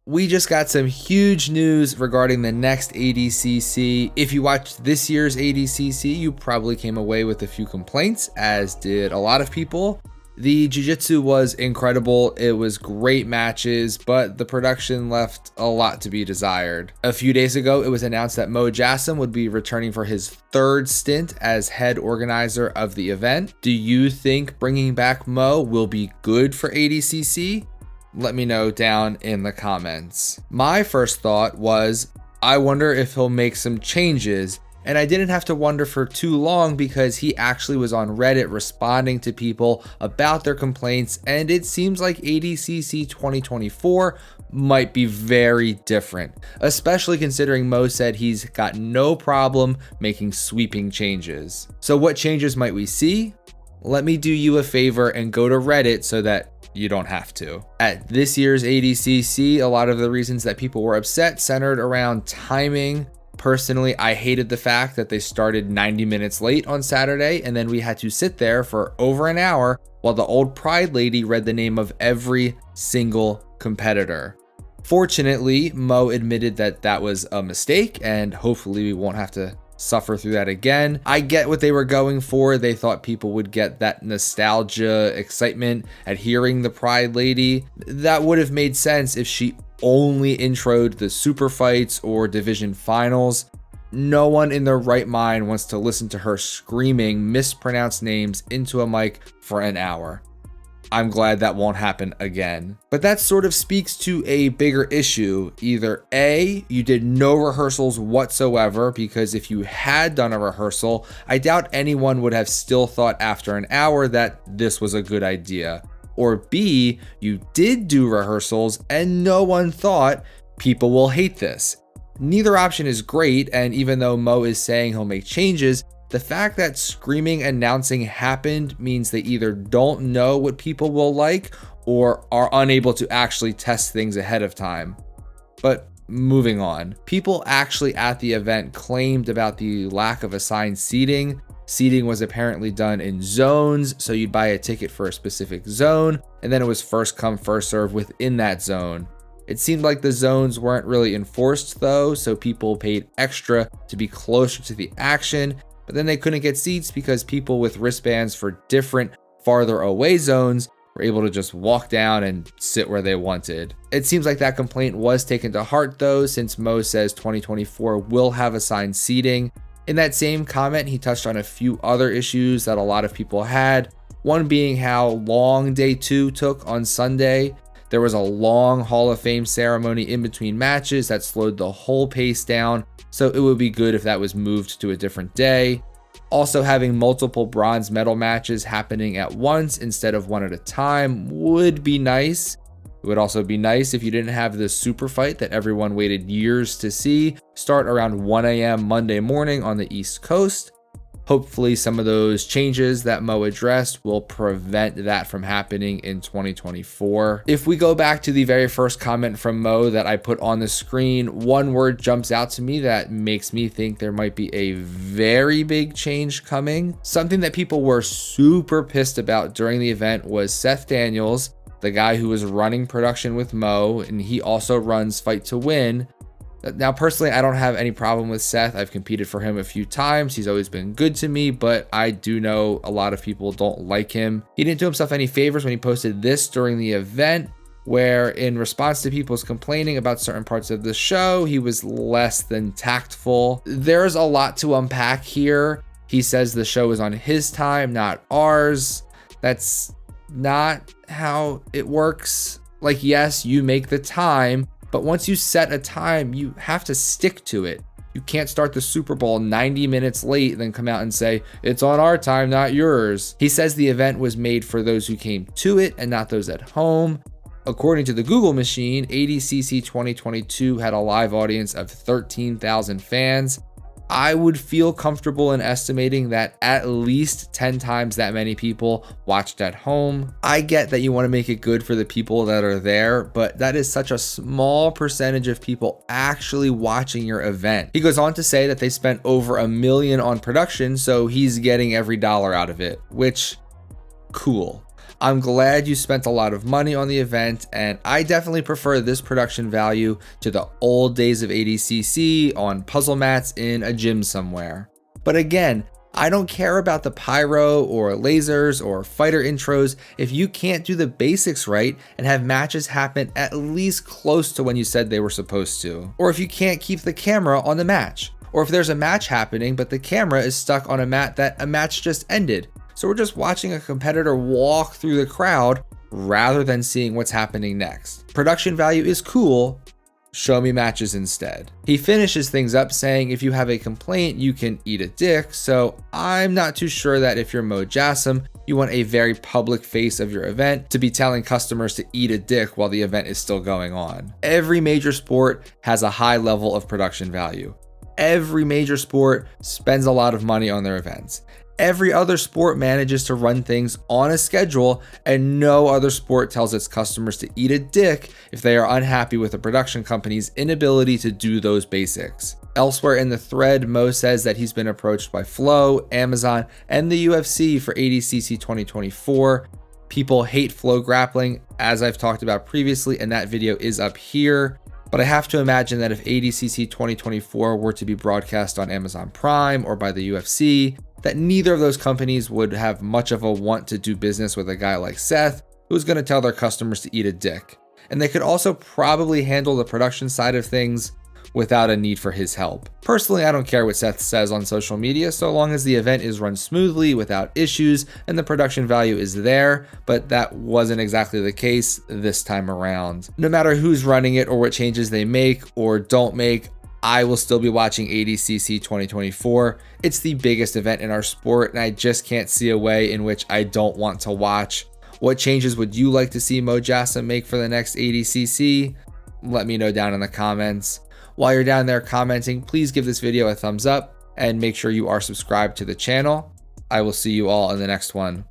We just got some huge news regarding the next ADCC. If you watched this year's ADCC, you probably came away with a few complaints, as did a lot of people. The jiu-jitsu was incredible. It was great matches, but the production left a lot to be desired. A few days ago, it was announced that Mo Jassim would be returning for his third stint as head organizer of the event. Do you think bringing back Mo will be good for ADCC? Let me know down in the comments. My first thought was, I wonder if he'll make some changes. And I didn't have to wonder for too long because he actually was on Reddit responding to people about their complaints, and it seems like ADCC 2024 might be very different, especially considering Mo said he's got no problem making sweeping changes. So what changes might we see? Let me do you a favor and go to Reddit so that you don't have to. At this year's ADCC, a lot of the reasons that people were upset centered around timing. Personally, I hated the fact that they started 90 minutes late on Saturday, and then we had to sit there for over an hour while the old Pride lady read the name of every single competitor. Fortunately, Mo admitted that that was a mistake, and hopefully we won't have to suffer through that again. I get what they were going for. They thought people would get that nostalgia excitement at hearing the Pride lady. That would have made sense if she only introed the super fights or division finals. No one in their right mind wants to listen to her screaming mispronounced names into a mic for an hour. I'm glad that won't happen again. But that sort of speaks to a bigger issue. Either A, you did no rehearsals whatsoever, because if you had done a rehearsal, I doubt anyone would have still thought after an hour that this was a good idea. Or B, you did do rehearsals and no one thought people will hate this. Neither option is great, and even though Mo is saying he'll make changes, the fact that screaming announcing happened means they either don't know what people will like or are unable to actually test things ahead of time. But moving on, people actually at the event claimed about the lack of assigned seating. Seating was apparently done in zones, so you'd buy a ticket for a specific zone, and then it was first come, first serve within that zone. It seemed like the zones weren't really enforced though, so people paid extra to be closer to the action, but then they couldn't get seats because people with wristbands for different, farther away zones were able to just walk down and sit where they wanted. It seems like that complaint was taken to heart though, since Mo says 2024 will have assigned seating. In that same comment, he touched on a few other issues that a lot of people had. One being how long day 2 took on Sunday. There was a long Hall of Fame ceremony in between matches that slowed the whole pace down, so it would be good if that was moved to a different day. Also, having multiple bronze medal matches happening at once instead of one at a time would be nice. It would also be nice if you didn't have the super fight that everyone waited years to see start around 1 a.m. Monday morning on the East Coast. Hopefully some of those changes that Mo addressed will prevent that from happening in 2024. If we go back to the very first comment from Mo that I put on the screen, one word jumps out to me that makes me think there might be a very big change coming. Something that people were super pissed about during the event was Seth Daniels, the guy who was running production with Mo, and he also runs Fight to Win. Now, personally, I don't have any problem with Seth. I've competed for him a few times. He's always been good to me, but I do know a lot of people don't like him. He didn't do himself any favors when he posted this during the event, where in response to people's complaining about certain parts of the show, he was less than tactful. There's a lot to unpack here. He says the show is on his time, not ours. That's not how it works. Like, yes, you make the time, but once you set a time, you have to stick to it. You can't start the Super Bowl 90 minutes late and then come out and say, it's on our time, not yours. He says the event was made for those who came to it and not those at home. According to the Google machine, ADCC 2022 had a live audience of 13,000 fans. I would feel comfortable in estimating that at least 10 times that many people watched at home. I get that you want to make it good for the people that are there, but that is such a small percentage of people actually watching your event. He goes on to say that they spent over $1 million on production, so he's getting every dollar out of it, which, cool. I'm glad you spent a lot of money on the event, and I definitely prefer this production value to the old days of ADCC on puzzle mats in a gym somewhere. But again, I don't care about the pyro or lasers or fighter intros if you can't do the basics right and have matches happen at least close to when you said they were supposed to. Or if you can't keep the camera on the match. Or if there's a match happening but the camera is stuck on a mat that a match just ended. So we're just watching a competitor walk through the crowd rather than seeing what's happening next. Production value is cool. Show me matches instead. He finishes things up saying if you have a complaint, you can eat a dick. So I'm not too sure that if you're Mo Jassim, you want a very public face of your event to be telling customers to eat a dick while the event is still going on. Every major sport has a high level of production value. Every major sport spends a lot of money on their events. Every other sport manages to run things on a schedule, and no other sport tells its customers to eat a dick if they are unhappy with a production company's inability to do those basics. Elsewhere in the thread, Mo says that he's been approached by Flow, Amazon, and the UFC for ADCC 2024. People hate Flow grappling, as I've talked about previously, and that video is up here. But I have to imagine that if ADCC 2024 were to be broadcast on Amazon Prime or by the UFC, that neither of those companies would have much of a want to do business with a guy like Seth, who's going to tell their customers to eat a dick. And they could also probably handle the production side of things without a need for his help. Personally, I don't care what Seth says on social media so long as the event is run smoothly without issues and the production value is there, but that wasn't exactly the case this time around. No matter who's running it or what changes they make or don't make, I will still be watching ADCC 2024. It's the biggest event in our sport, and I just can't see a way in which I don't want to watch. What changes would you like to see Mo Jassim make for the next ADCC? Let me know down in the comments. While you're down there commenting, please give this video a thumbs up and make sure you are subscribed to the channel. I will see you all in the next one.